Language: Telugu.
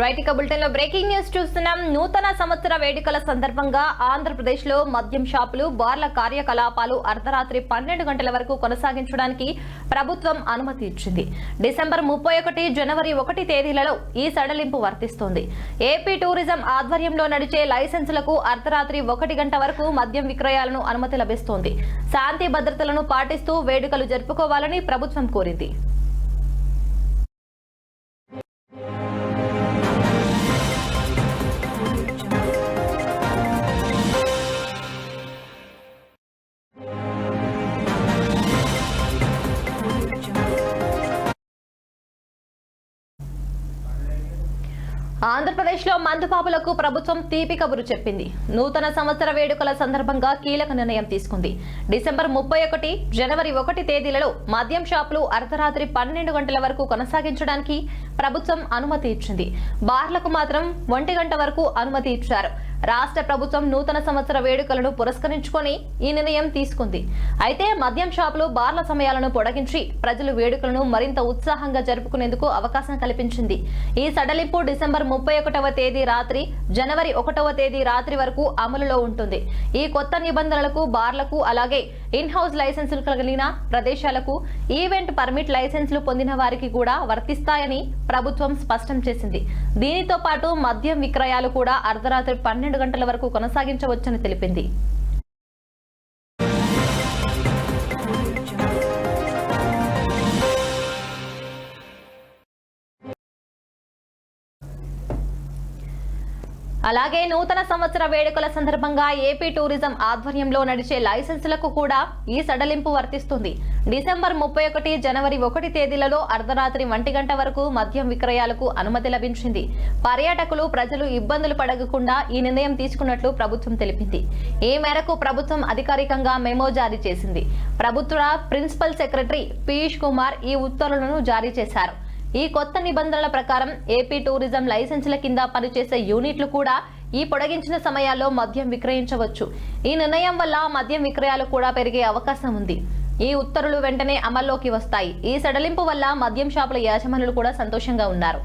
రైటిక బులెటిన్ లో బ్రేకింగ్ న్యూస్ చూస్తున్నాం. నూతన సంవత్సర వేడుకల సందర్భంగా ఆంధ్రప్రదేశ్ లో మద్యం షాపులు, బార్ల కార్యకలాపాలు అర్ధరాత్రి 12 గంటల వరకు కొనసాగించడానికి ప్రభుత్వం అనుమతి ఇచ్చింది. డిసెంబర్ 31, జనవరి 1 తేదీలలో ఈ సడలింపు వర్తిస్తోంది. ఏపీ టూరిజం ఆధ్వర్యంలో నడిచే లైసెన్సులకు అర్ధరాత్రి 1 గంట వరకు మద్యం విక్రయాలను అనుమతి లభిస్తోంది. శాంతి భద్రతలను పాటిస్తూ వేడుకలు జరుపుకోవాలని ప్రభుత్వం కోరింది. ఆంధ్రప్రదేశ్ లో మందుబాబులకు ప్రభుత్వం తీపి కబురు చెప్పింది. నూతన సంవత్సర వేడుకల సందర్భంగా కీలక నిర్ణయం తీసుకుంది. డిసెంబర్ 31, జనవరి 1 తేదీలలో మద్యం షాపులు అర్ధరాత్రి 12 గంటల వరకు కొనసాగించడానికి ప్రభుత్వం అనుమతి ఇచ్చింది. బార్లకు మాత్రం 1 గంట వరకు అనుమతి ఇచ్చారు. రాష్ట్ర ప్రభుత్వం నూతన సంవత్సర వేడుకలను పురస్కరించుకొని ఈ నిర్ణయం తీసుకుంది. అయితే మద్యం షాపులు, బార్ల సమయాలను పొడిగించి ప్రజలు వేడుకలను మరింత ఉత్సాహంగా జరుపుకునేందుకు అవకాశం కల్పించింది. ఈ సడలింపు డిసెంబర్ 31వ తేదీ రాత్రి, జనవరి 1వ తేదీ రాత్రి వరకు అమలులో ఉంటుంది. ఈ కొత్త నిబంధనలకు బార్లకు, అలాగే ఇన్ హౌస్ లైసెన్సులు కలిగిన ప్రదేశాలకు, ఈవెంట్ పర్మిట్ లైసెన్సులు పొందిన వారికి కూడా వర్తిస్తాయని ప్రభుత్వం స్పష్టం చేసింది. దీనితో పాటు మద్యం విక్రయాలు కూడా అర్ధరాత్రి 12 గంటల వరకు కొనసాగించవచ్చని తెలిపింది. అలాగే నూతన సంవత్సర వేడుకల సందర్భంగా ఏపీ టూరిజం ఆధ్వర్యంలో నడిచే లైసెన్సులకు కూడా ఈ సడలింపు వర్తిస్తుంది. డిసెంబర్ 31, జనవరి 1 తేదీలలో అర్ధరాత్రి 1 గంట వరకు మద్యం విక్రయాలకు అనుమతి లభించింది. పర్యాటకులు, ప్రజలు ఇబ్బందులు పడకుండా ఈ నిర్ణయం తీసుకున్నట్లు ప్రభుత్వం తెలిపింది. ఈ మేరకు ప్రభుత్వం అధికారికంగా మెమో జారీ చేసింది. ప్రభుత్వ ప్రిన్సిపల్ సెక్రటరీ పీయూష్ కుమార్ ఈ ఉత్తర్వులను జారీ చేశారు. ఈ కొత్త నిబంధనల ప్రకారం ఏపీ టూరిజం లైసెన్సుల కింద పనిచేసే యూనిట్లు కూడా ఈ పొడిగించిన సమయాల్లో మద్యం విక్రయించవచ్చు. ఈ నిర్ణయం వల్ల మద్యం విక్రయాలు కూడా పెరిగే అవకాశం ఉంది. ఈ ఉత్తర్వులు వెంటనే అమల్లోకి వస్తాయి. ఈ సడలింపు వల్ల మద్యం షాపుల యాజమానులు కూడా సంతోషంగా ఉన్నారు.